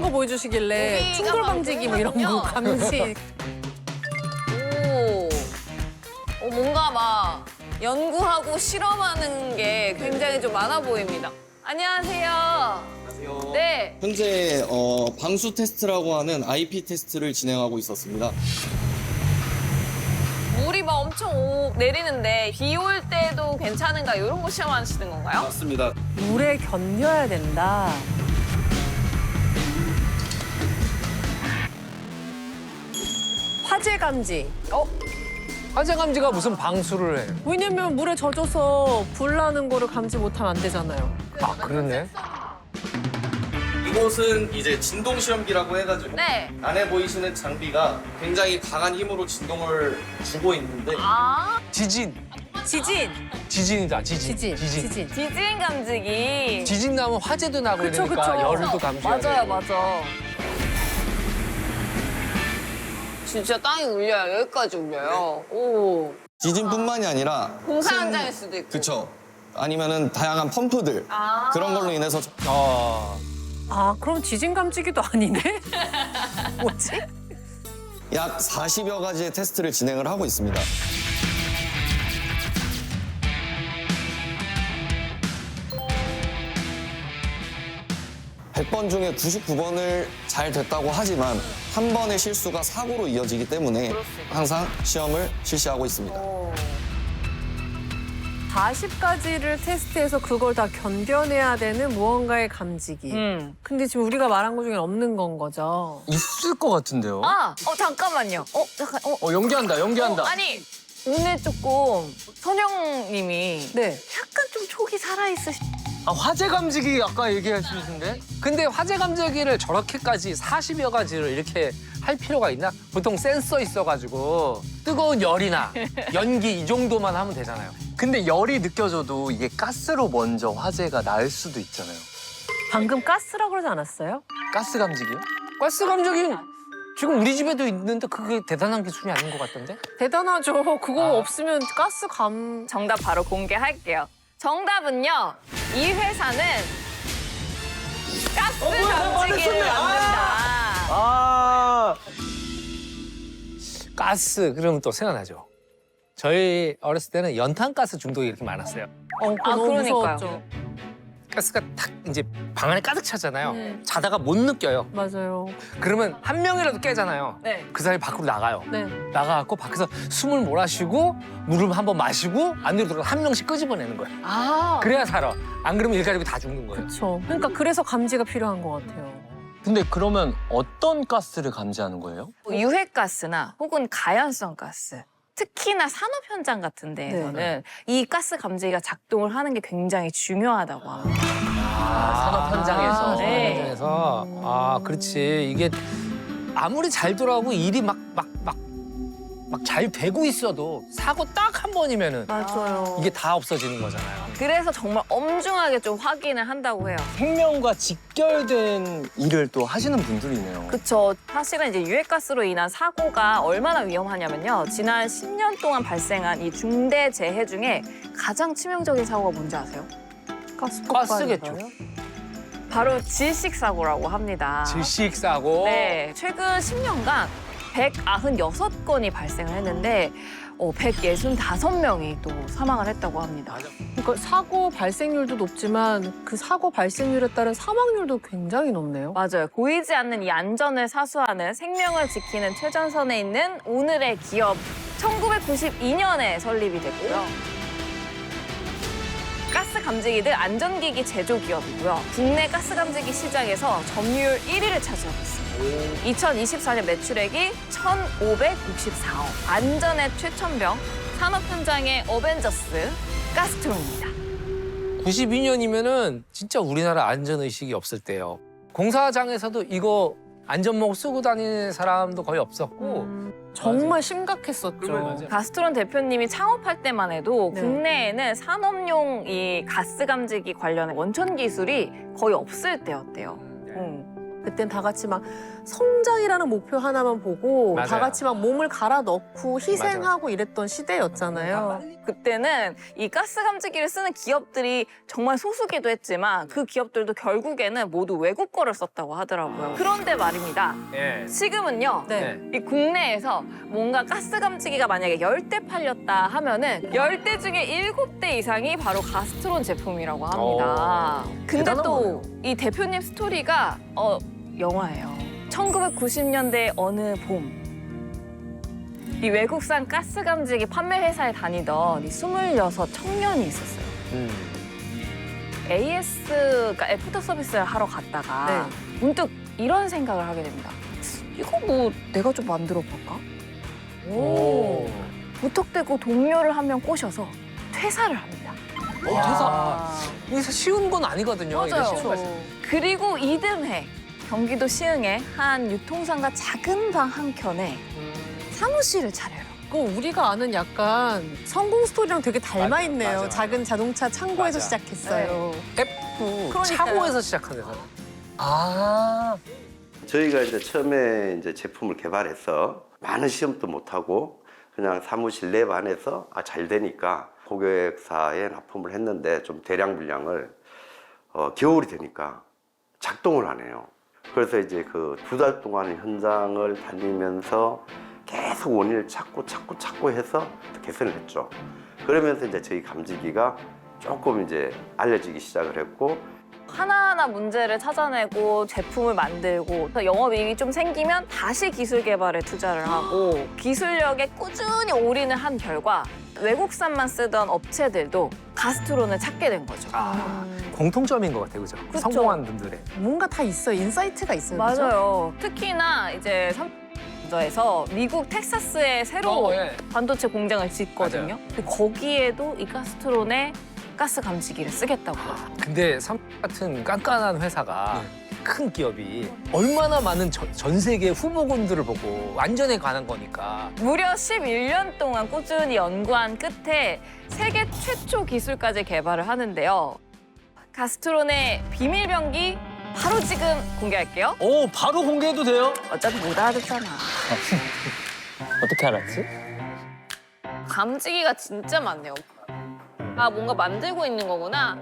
거 보여주시길래 여기가 충돌 바로 방지기 뭐 이런 거 보이거든요. 감지. 뭔가 막 연구하고 실험하는 게 굉장히 좀 많아 보입니다. 안녕하세요. 안녕하세요. 네. 현재 방수 테스트라고 하는 IP 테스트를 진행하고 있었습니다. 물이 막 엄청 내리는데 비 올 때도 괜찮은가 이런 거 시험하시는 건가요? 맞습니다. 물에 견뎌야 된다. 화재 감지. 화재 감지가 무슨 방수를 해? 왜냐면 물에 젖어서 불 나는 거를 감지 못하면 안 되잖아요. 아, 그러네. 이곳은 이제 진동 시험기라고 해가지고 네. 안에 보이시는 장비가 굉장히 강한 힘으로 진동을 주고 있는데 아, 지진. 지진. 지진이다, 지진. 지진. 지진 감지기. 지진 나면 화재도 나고 그쵸, 이러니까 그쵸. 열도 감지해야 맞아요, 돼. 맞아. 진짜 땅이 울려요. 여기까지 울려요. 오. 지진뿐만이 아니라 공사 큰- 현장일 수도 있고. 그쵸. 아니면은 다양한 펌프들 아. 그런 걸로 인해서 아, 그럼 지진 감지기도 아니네? 뭐지? 약 40여 가지의 테스트를 진행을 하고 있습니다. (100번) 중에 99번을 잘 됐다고 하지만 한 번의 실수가 사고로 이어지기 때문에 항상 시험을 실시하고 있습니다. 40가지를 테스트해서 그걸 다 견뎌내야 되는 무언가의 감지기. 근데 지금 우리가 말한 것 중에 없는 건 거죠. 있을 것 같은데요? 잠깐만요. 잠깐, 연기한다, 연기한다. 아니, 오늘 조금 선영님이 네. 약간 좀 촉이 살아있으시. 아, 화재 감지기 아까 얘기하시는데? 근데 화재 감지기를 저렇게까지 40여 가지를 이렇게 할 필요가 있나? 보통 센서 있어가지고 뜨거운 열이나 연기 이 정도만 하면 되잖아요. 근데 열이 느껴져도 이게 가스로 먼저 화재가 날 수도 있잖아요. 방금 가스라고 그러지 않았어요? 가스 감지기요? 가스 감지기 지금 우리 집에도 있는데 그게 대단한 기술이 아닌 것 같던데? 대단하죠. 그거 없으면 가스 정답 바로 공개할게요. 정답은요. 이 회사는 가스 감지기를 만든다. 아, 가스 그러면 또 생각나죠. 저희 어렸을 때는 연탄가스 중독이 이렇게 많았어요. 그거 너무 그러니까요. 무서웠죠. 가스가 탁 이제 방 안에 가득 차잖아요. 네. 자다가 못 느껴요. 맞아요. 그러면 한 명이라도 깨잖아요. 네. 그 사람이 밖으로 나가요. 네. 나가갖고 밖에서 숨을 몰아쉬고 물을 한번 마시고 안으로 들어가 한 명씩 끄집어내는 거예요. 아. 그래야 살아. 안 그러면 일가족이 다 죽는 거예요. 그렇죠. 그러니까 그래서 감지가 필요한 것 같아요. 근데 그러면 어떤 가스를 감지하는 거예요? 유해가스나 혹은 가연성 가스. 특히나 산업 현장 같은 데에서는 이 가스 감지기가 작동을 하는 게 굉장히 중요하다고 합니다. 산업 현장에서. 네. 현장에서 그렇지. 이게 아무리 잘 돌아오고 일이 막 잘 되고 있어도 사고 딱 한 번이면은 맞아요. 이게 다 없어지는 거잖아요. 그래서 정말 엄중하게 좀 확인을 한다고 해요. 생명과 직결된 일을 또 하시는 분들이네요. 그쵸. 사실은 이제 유해가스로 인한 사고가 얼마나 위험하냐면요. 지난 10년 동안 발생한 이 중대 재해 중에 가장 치명적인 사고가 뭔지 아세요? 가스겠죠. 바로 질식사고라고 합니다. 질식 사고. 네, 최근 10년간 196건이 발생을 했는데 165명이 또 사망을 했다고 합니다. 그러니까 사고 발생률도 높지만 그 사고 발생률에 따른 사망률도 굉장히 높네요. 맞아요. 보이지 않는 이 안전을 사수하는 생명을 지키는 최전선에 있는 오늘의 기업. 1992년에 설립이 됐고요. 가스 감지기들 안전기기 제조 기업이고요. 국내 가스 감지기 시장에서 점유율 1위를 차지하고 있습니다. 2024년 매출액이 1,564억. 안전의 최천병, 산업 현장의 어벤져스, 가스트론입니다. 92년이면은 진짜 우리나라 안전의식이 없을 때예요. 공사장에서도 이거 안전목 쓰고 다니는 사람도 거의 없었고 정말 심각했었죠. 맞아요. 가스트론 대표님이 창업할 때만 해도 네. 국내에는 산업용 이 가스 감지기 관련의 원천 기술이 거의 없을 때였대요. 그땐 다 같이 막 성장이라는 목표 하나만 보고 다 맞아요. 같이 막 몸을 갈아 넣고 희생하고 이랬던 시대였잖아요. 그때는 이 가스 감지기를 쓰는 기업들이 정말 소수기도 했지만 그 기업들도 결국에는 모두 외국 거를 썼다고 하더라고요. 그런데 말입니다. 예. 지금은요. 네. 이 국내에서 뭔가 가스 감지기가 만약에 10대 팔렸다 하면은 10대 중에 7대 이상이 바로 가스트론 제품이라고 합니다. 근데 대단한 또 이 대표님 스토리가 영화예요. 1990년대 어느 봄. 이 외국산 가스 감지기 판매 회사에 다니던 이 26 청년이 있었어요. AS가 애프터 서비스를 하러 갔다가 문득 이런 생각을 하게 됩니다. 이거 뭐 내가 좀 만들어 볼까? 오. 무턱대고 동료를 한 명 꼬셔서 퇴사를 합니다. 퇴사. 이게 쉬운 건 아니거든요. 이게 맞아요. 쉬운 거. 그리고 이듬해 경기도 시흥의 한 유통상가 작은 방 한 켠에 사무실을 차려요. 그거 우리가 아는 약간 성공 스토리랑 되게 닮아 있네요. 맞아. 작은 자동차 창고에서 맞아. 시작했어요. F 그러니까요. 차고에서 시작한 데잖아. 아. 저희가 이제 처음에 이제 제품을 개발해서 많은 시험도 못 하고 그냥 사무실 내 안에서 잘 되니까 고객사에 납품을 했는데 좀 대량 물량을 겨울이 되니까 작동을 안 해요. 그래서 이제 그 2달 동안 현장을 다니면서 계속 원인을 찾고 해서 개선을 했죠. 그러면서 이제 저희 감지기가 조금 이제 알려지기 시작을 했고 하나하나 문제를 찾아내고 제품을 만들고 또 영업이익이 좀 생기면 다시 기술 개발에 투자를 하고 기술력에 꾸준히 올인을 한 결과 외국산만 쓰던 업체들도 가스트론을 찾게 된 거죠. 공통점인 것 같아요, 그죠? 그쵸. 성공한 분들의. 뭔가 다 있어요. 인사이트가 있어요. 그죠? 맞아요. 특히나 이제 삼성에서 미국 텍사스에 새로 예. 반도체 공장을 짓거든요. 맞아요. 근데 거기에도 이 가스트론의 가스 감지기를 쓰겠다고요. 근데 삼 같은 깐깐한 회사가 네. 큰 기업이 얼마나 많은 전 세계 후보군들을 보고 안전에 관한 거니까. 무려 11년 동안 꾸준히 연구한 끝에 세계 최초 기술까지 개발을 하는데요. 가스트론의 비밀 병기 바로 지금 공개할게요. 오, 바로 공개해도 돼요? 어차피 못 알아듣잖아. 어떻게 알았지? 감지기가 진짜 많네요. 뭔가 만들고 있는 거구나.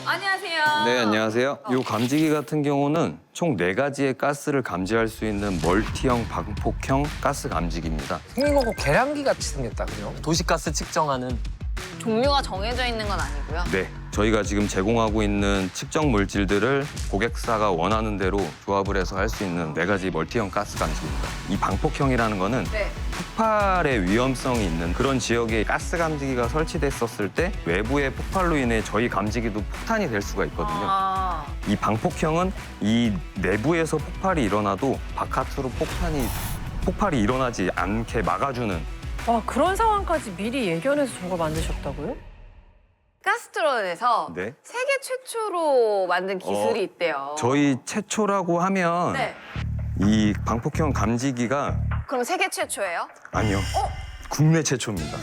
안녕하세요. 네, 안녕하세요. 이 감지기 같은 경우는 총 4가지의 가스를 감지할 수 있는 멀티형 방폭형 가스 감지기입니다. 생긴 거 계량기 같이 생겼다, 그죠? 도시가스 측정하는 종류가 정해져 있는 건 아니고요. 네, 저희가 지금 제공하고 있는 측정 물질들을 고객사가 원하는 대로 조합을 해서 할 수 있는 4가지 멀티형 가스 감지기입니다. 이 방폭형이라는 거는 네. 폭발의 위험성이 있는 그런 지역에 가스 감지기가 설치됐었을 때 외부의 폭발로 인해 저희 감지기도 폭탄이 될 수가 있거든요. 이 방폭형은 이 내부에서 폭발이 일어나도 바깥으로 폭발이 일어나지 않게 막아주는 와, 그런 상황까지 미리 예견해서 저걸 만드셨다고요? 가스트론에서 네. 세계 최초로 만든 기술이 있대요. 저희 최초라고 하면 네. 이 방폭형 감지기가 그럼 세계 최초예요? 아니요. 국내 최초입니다.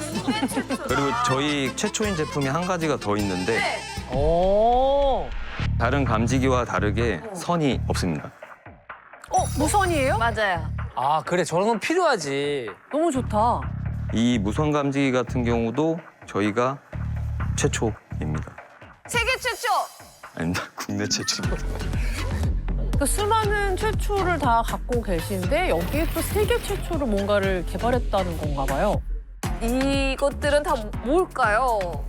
그리고 저희 최초인 제품이 한 가지가 더 있는데 네. 오. 다른 감지기와 다르게 선이 없습니다. 무선이에요? 맞아요. 아, 그래. 저런 건 필요하지. 너무 좋다. 이 무선 감지기 같은 경우도 저희가 최초입니다. 세계 최초! 아닙니다. 국내 최초입니다. 그 수많은 최초를 다 갖고 계신데 여기에 또 세계 최초로 뭔가를 개발했다는 건가 봐요. 이것들은 다 뭘까요?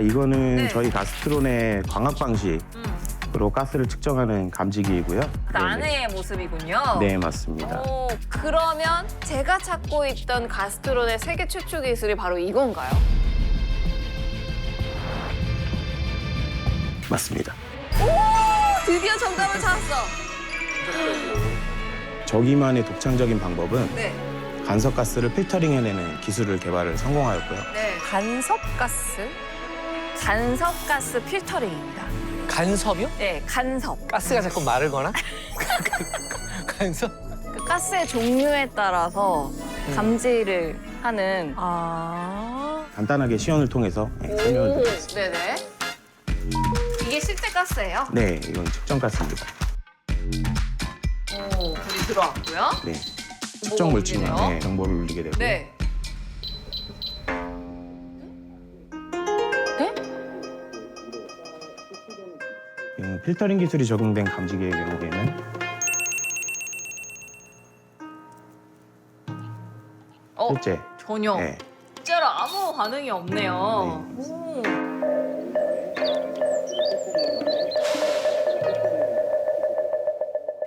이거는 네. 저희 가스트론의 광학 방식으로 가스를 측정하는 감지기이고요. 그 안의 모습이군요. 네, 맞습니다. 그러면 제가 찾고 있던 가스트론의 세계 최초 기술이 바로 이건가요? 맞습니다. 드디어 정답을 찾았어. 저기만의 독창적인 방법은 네. 간섭 가스를 필터링해내는 기술을 개발을 성공하였고요. 네. 간섭가스? 간섭가스 필터링입니다. 간섭이요? 네, 간섭. 가스가 자꾸 말을 거나? 간섭? 그 가스의 종류에 따라서 감지를 하는. 간단하게 시연을 통해서 설명을 드리겠습니다. 네네. 이게 실제 가스예요? 네, 이건 측정 가스입니다. 불이 들어왔고요. 네. 특정 물질만 올리네요. 네, 정보를 울리게 되고. 네. 필터링 기술이 적용된 감지기의 경우에는 실제 전혀. 네. 진짜로 아무 반응이 없네요. 오.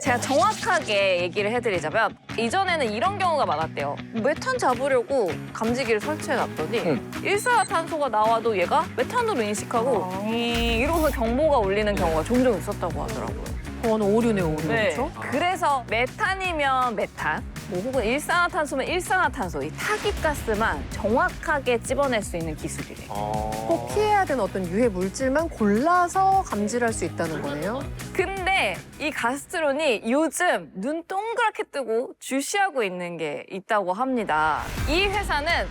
제가 정확하게 얘기를 해드리자면 이전에는 이런 경우가 많았대요. 메탄 잡으려고 감지기를 설치해놨더니 일산화탄소가 나와도 얘가 메탄으로 인식하고 이러면서 경보가 울리는 경우가 종종 있었다고 하더라고요. 그건 오류네, 오류. 그렇죠? 그래서 메탄이면 메탄, 뭐 혹은 일산화탄소면 일산화탄소, 이 타깃가스만 정확하게 찝어낼 수 있는 기술이래요. 꼭 피해야 되는 어떤 유해 물질만 골라서 감지를 할 수 있다는 거네요. 근데 이 가스트론이 요즘 눈 동그랗게 뜨고 주시하고 있는 게 있다고 합니다. 이 회사는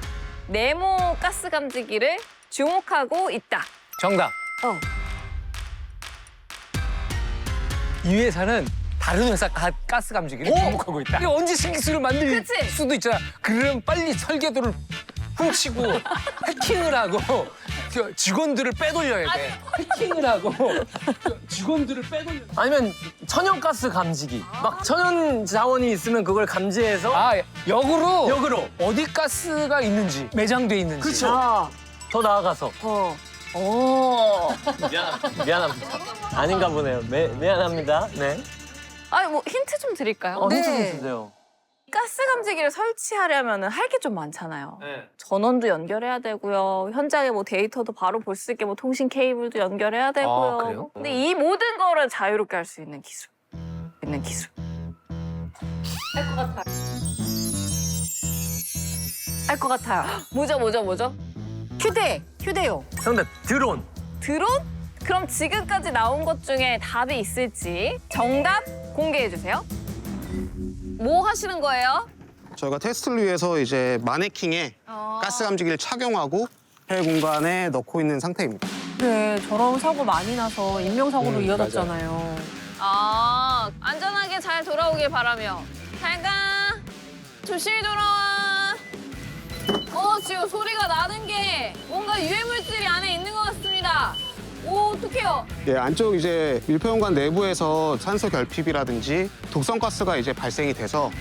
네모 가스 감지기를 주목하고 있다. 정답. 이 회사는 다른 회사 가스 감지기를 주목하고 있다. 이게 언제 신기술을 만들 그치? 수도 있잖아. 그럼 빨리 설계도를 훔치고 해킹을 하고 그 직원들을 빼돌려야 돼. 해킹을 하고 그 직원들을 빼돌려. 아니면 천연가스 감지기. 막 천연 자원이 있으면 그걸 감지해서 아, 역으로 역으로. 어디 가스가 있는지 매장돼 있는지. 그쵸. 더 나아가서. 미안합니다. 아닌가 보네요. 미안합니다. 네. 아니 뭐 힌트 좀 드릴까요? 힌트 좀 주세요. 가스 감지기를 설치하려면 할 게 좀 많잖아요. 네. 전원도 연결해야 되고요. 현장에 뭐 데이터도 바로 볼 수 있게 뭐 통신 케이블도 연결해야 되고요. 그래요? 근데 이 모든 거를 자유롭게 할 수 있는 기술. 알 것 같아요. 뭐죠? 휴대용. 정답 드론. 드론? 그럼 지금까지 나온 것 중에 답이 있을지 정답 공개해 주세요. 뭐 하시는 거예요? 저희가 테스트를 위해서 이제 마네킹에 가스 감지기를 착용하고 폐 공간에 넣고 있는 상태입니다. 네, 저런 사고 많이 나서 인명사고로 이어졌잖아요. 아, 안전하게 잘 돌아오길 바라며. 잘 가. 조심히 돌아와. 지금 소리가 나는 게 뭔가 유해물질이 안에 있는 것 같습니다. 오, 어떡해요? 예, 안쪽 이제 밀폐공간 내부에서 산소 결핍이라든지 독성 가스가 이제 발생이 돼서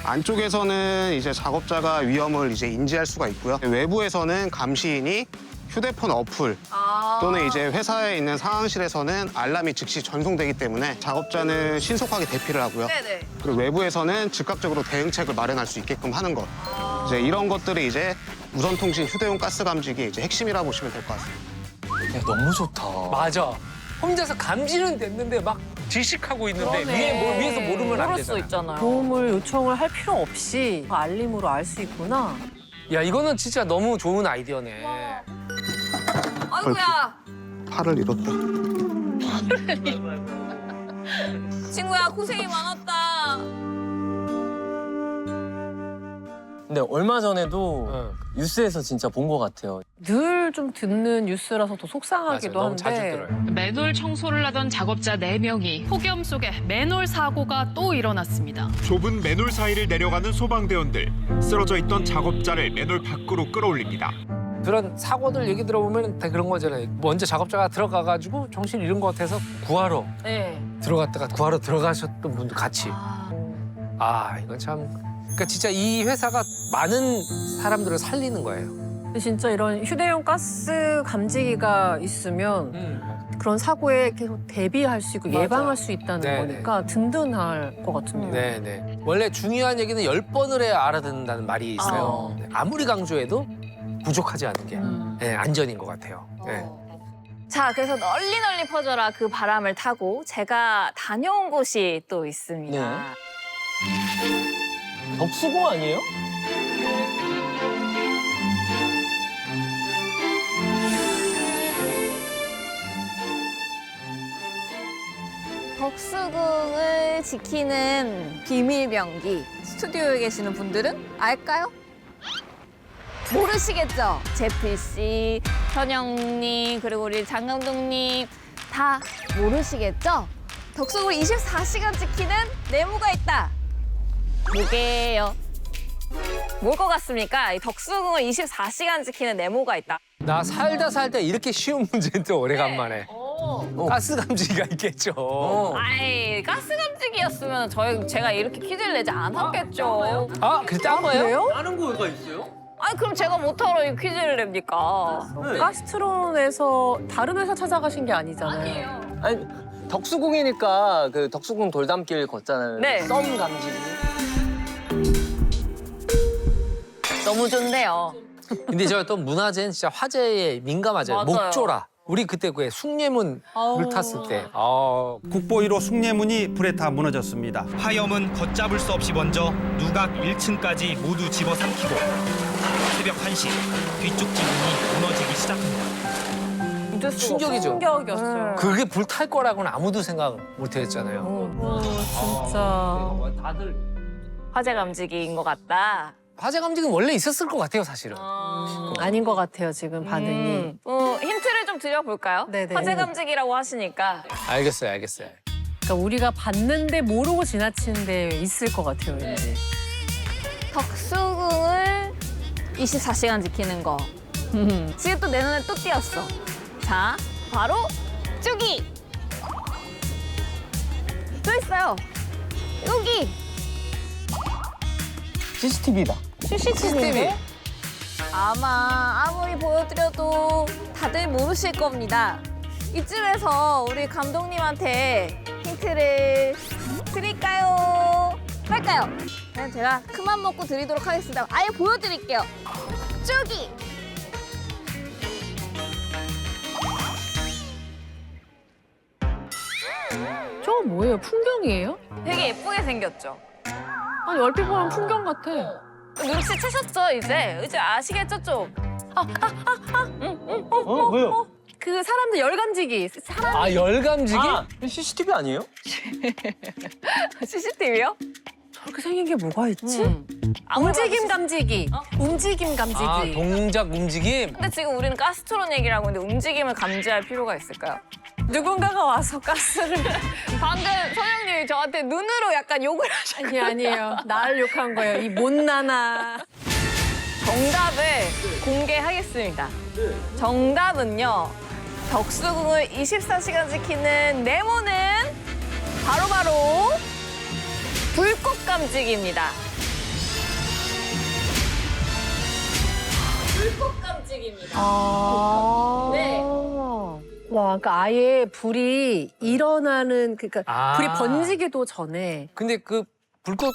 안쪽에서는 이제 작업자가 위험을 이제 인지할 수가 있고요. 외부에서는 감시인이 휴대폰 어플 또는 이제 회사에 있는 상황실에서는 알람이 즉시 전송되기 때문에 작업자는 신속하게 대피를 하고요. 네네. 그리고 외부에서는 즉각적으로 대응책을 마련할 수 있게끔 하는 것. 이제 이런 것들이 이제 무선통신 휴대용 가스 감지기의 이제 핵심이라고 보시면 될 것 같습니다. 야, 너무 좋다. 맞아. 혼자서 감지는 됐는데 막 질식하고 있는데 위에서 모르면 안 모를 수 되잖아. 있잖아요. 도움을 요청을 할 필요 없이 알림으로 알 수 있구나. 야, 이거는 진짜 너무 좋은 아이디어네. 아이고야. 팔을 잃었다. 친구야, 고생이 많았다. 근데 얼마 전에도 뉴스에서 진짜 본 것 같아요. 늘 좀 듣는 뉴스라서 더 속상하기도 너무 자주 한데 들어요. 맨홀 청소를 하던 작업자 4명이 폭염 속에 맨홀 사고가 또 일어났습니다. 좁은 맨홀 사이를 내려가는 소방대원들. 쓰러져 있던 작업자를 맨홀 밖으로 끌어올립니다. 그런 사고들 얘기 들어보면 다 그런 거잖아요. 먼저 작업자가 들어가가지고 정신 잃은 것 같아서 구하러 네. 들어갔다가 구하러 들어가셨던 분도 같이. 이건 참. 그러니까 진짜 이 회사가 많은 사람들을 살리는 거예요. 근데 진짜 이런 휴대용 가스 감지기가 있으면 그런 사고에 계속 대비할 수 있고 맞아. 예방할 수 있다는 네네. 거니까 든든할 것 같은데요. 네네. 원래 중요한 얘기는 10번을 해야 알아듣는다는 말이 있어요. 네, 아무리 강조해도 부족하지 않은 게 네, 안전인 것 같아요. 네. 자, 그래서 널리 퍼져라 그 바람을 타고 제가 다녀온 곳이 또 있습니다. 덕수궁 아니에요? 덕수궁을 지키는 비밀병기 스튜디오에 계시는 분들은 알까요? 모르시겠죠? 재필 씨, 현영님, 그리고 우리 장 감독님 다 모르시겠죠? 덕수궁을 24시간 지키는 네모가 있다. 뭐게요? 뭘 것 같습니까? 이 덕수궁을 24시간 지키는 네모가 있다. 나 살다 이렇게 쉬운 문제는 또 오래간만에. 가스 감지기가 있겠죠. 아이, 가스 감지기였으면 제가 이렇게 퀴즈를 내지 않았겠죠. 아, 그래 딴 거예요? 다른 거가 있어요? 아니, 그럼 제가 못하러 이 퀴즈를 냅니까? 가스트론에서 다른 회사 찾아가신 게 아니잖아요. 아니 덕수궁이니까 그 덕수궁 돌담길 걷잖아요. 네. 썸 감지기. 너무 좋네요. 근데 제가 또 문화재는 진짜 화재에 민감하잖아요. 맞아요. 목조라. 우리 그때 그 숭례문 물 탔을 때. 국보 1호 숭례문이 불에 타 무너졌습니다. 화염은 걷잡을 수 없이 먼저 누각 1층까지 모두 집어삼키고 새벽 1시 뒤쪽 지붕이 무너지기 시작합니다. 충격이죠. 충격이었어요. 그게 불 탈 거라고는 아무도 생각 못 했잖아요. 진짜. 다들 화재 감지기인 것 같다. 화재 감지기는 원래 있었을 것 같아요, 사실은. 아닌 것 같아요, 지금 반응이. 힌트를 좀 드려볼까요? 네네. 화재 감지기라고 하시니까. 알겠어요. 그러니까 우리가 봤는데 모르고 지나치는데 있을 것 같아요, 왠지. 덕수궁을 24시간 지키는 거. 지금 또 내 눈에 또 띄었어. 자, 바로 저기. 또 있어요. 여기. CCTV다. CCTV. 아마 아무리 보여드려도 다들 모르실 겁니다. 이쯤에서 우리 감독님한테 힌트를 드릴까요? 할까요? 그냥 제가 큰맘 먹고 드리도록 하겠습니다. 아예 보여드릴게요. 저기! 저거 뭐예요? 풍경이에요? 되게 예쁘게 생겼죠? 아니, 얼핏 보면 풍경 같아. 눈치 채셨죠, 이제 아시겠죠, 좀? 왜요? 그 사람들 열감지기. 아, 열감지기? CCTV 아니에요? CCTV요? 저렇게 생긴 게 뭐가 있지? 아무리 움직임 감지기. 움직임 감지기. 아, 동작 움직임? 근데 지금 우리는 가스트론 얘기를 하고 있는데 움직임을 감지할 필요가 있을까요? 누군가가 와서 가스를. 방금 선영님이 저한테 눈으로 약간 욕을 하셨거든요. 아니에요. 나를 욕한 거예요. 이 못나나. 정답을 공개하겠습니다. 정답은요. 덕수궁을 24시간 지키는 네모는 바로바로 불꽃 감지기입니다. 불꽃 감지기입니다. 네. 와, 그러니까 아예 불이 일어나는, 그러니까 아. 불이 번지기도 전에. 근데 그 불꽃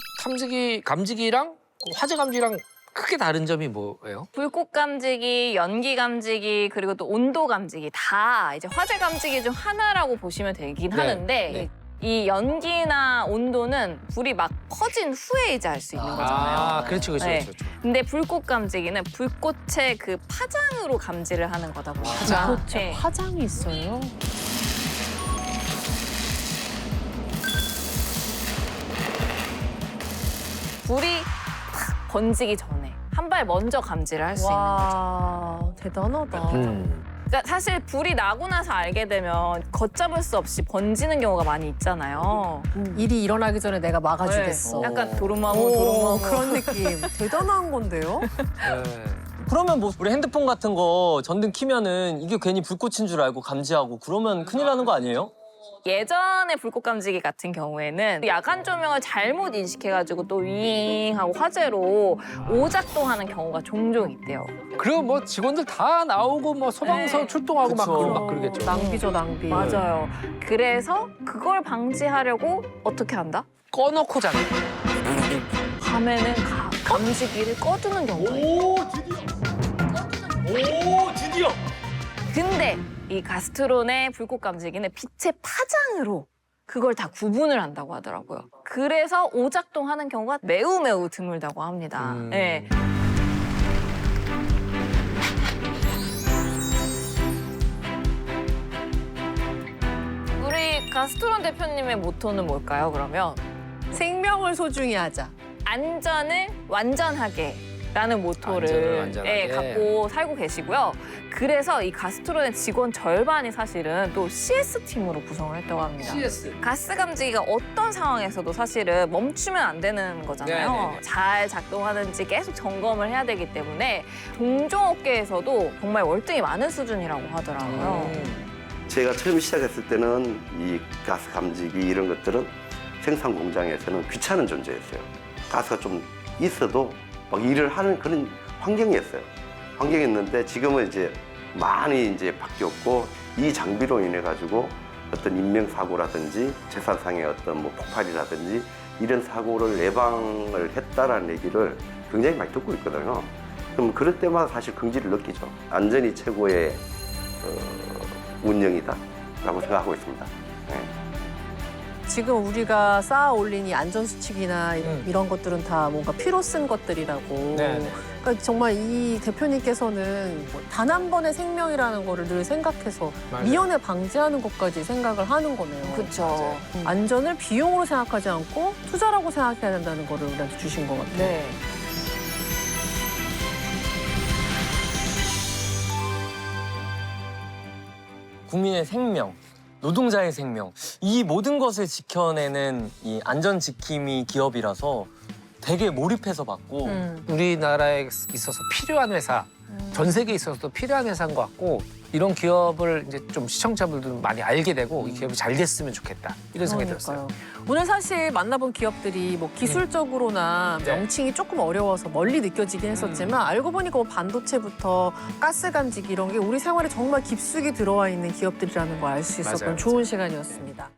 감지기랑 화재 감지기랑 크게 다른 점이 뭐예요? 불꽃 감지기, 연기 감지기, 그리고 또 온도 감지기 다 이제 화재 감지기 중 하나라고 보시면 되긴 네, 하는데 네. 이 연기나 온도는 불이 막 퍼진 후에 이제 알 수 있는 거잖아요. 아, 그렇죠. 네. 근데 불꽃 감지기는 불꽃의 그 파장으로 감지를 하는 거다 보니까 그렇죠. 네. 화장이 있어요. 불이 팍 번지기 전에 한 발 먼저 감지를 할 수 있는 거죠. 와, 대단하다. 그러니까 사실 불이 나고 나서 알게 되면 걷잡을 수 없이 번지는 경우가 많이 있잖아요. 일이 일어나기 전에 내가 막아주겠어. 네. 약간 도루마무, 오, 도루마무. 그런 느낌. 대단한 건데요? 네. 그러면 뭐 우리 핸드폰 같은 거 전등 키면은 이게 괜히 불꽃인 줄 알고 감지하고 그러면 큰일 나는 거 아니에요? 예전에 불꽃 감지기 같은 경우에는 야간 조명을 잘못 인식해가지고 또 윙 하고 화재로 오작동하는 경우가 종종 있대요. 그리고 뭐 직원들 다 나오고 뭐 소방서 네. 출동하고 그쵸. 막 그러겠죠. 낭비죠, 낭비. 맞아요. 그래서 그걸 방지하려고 어떻게 한다? 꺼놓고 자는. 밤에는 감지기를 꺼두는 경우가 있어요. 오 드디어! 근데 이 가스트론의 불꽃 감지기는 빛의 파장으로 그걸 다 구분을 한다고 하더라고요. 그래서 오작동하는 경우가 매우 드물다고 합니다. 네. 우리 가스트론 대표님의 모토는 뭘까요, 그러면? 생명을 소중히 하자. 안전을 완전하게 라는 모토를 안전하게. 갖고 살고 계시고요. 그래서 이 가스트론의 직원 절반이 사실은 또 CS팀으로 구성을 했다고 합니다. CS. 가스 감지기가 어떤 상황에서도 사실은 멈추면 안 되는 거잖아요. 네네네. 잘 작동하는지 계속 점검을 해야 되기 때문에 동종업계에서도 정말 월등히 많은 수준이라고 하더라고요. 제가 처음 시작했을 때는 이 가스 감지기 이런 것들은 생산 공장에서는 귀찮은 존재였어요. 가스가 좀 있어도 막 일을 하는 그런 환경이었어요. 환경이었는데 지금은 이제 많이 이제 바뀌었고 이 장비로 인해 가지고 어떤 인명사고라든지 재산상의 어떤 뭐 폭발이라든지 이런 사고를 예방을 했다라는 얘기를 굉장히 많이 듣고 있거든요. 그럼 그럴 때마다 사실 긍지를 느끼죠. 안전이 최고의 운영이다라고 생각하고 있습니다. 네. 지금 우리가 쌓아 올린 이 안전수칙이나 이런 것들은 다 뭔가 피로 쓴 것들이라고. 네. 그러니까 정말 이 대표님께서는 단 한 번의 생명이라는 거를 늘 생각해서 맞아요. 미연에 방지하는 것까지 생각을 하는 거네요. 그렇죠. 안전을 비용으로 생각하지 않고 투자라고 생각해야 된다는 거를 우리한테 주신 것 같아요. 네. 국민의 생명, 노동자의 생명, 이 모든 것을 지켜내는 이 안전지킴이 기업이라서 되게 몰입해서 봤고 우리나라에 있어서 필요한 회사, 전 세계에 있어서도 필요한 회사인 것 같고 이런 기업을 이제 좀 시청자분들도 많이 알게 되고 이 기업이 잘 됐으면 좋겠다 이런 생각이 들었어요. 오늘 사실 만나본 기업들이 뭐 기술적으로나 네. 명칭이 조금 어려워서 멀리 느껴지긴 했었지만 알고 보니까 뭐 반도체부터 가스 감지기 이런 게 우리 생활에 정말 깊숙이 들어와 있는 기업들이라는 걸 알 수 있었던 맞아요. 좋은 시간이었습니다.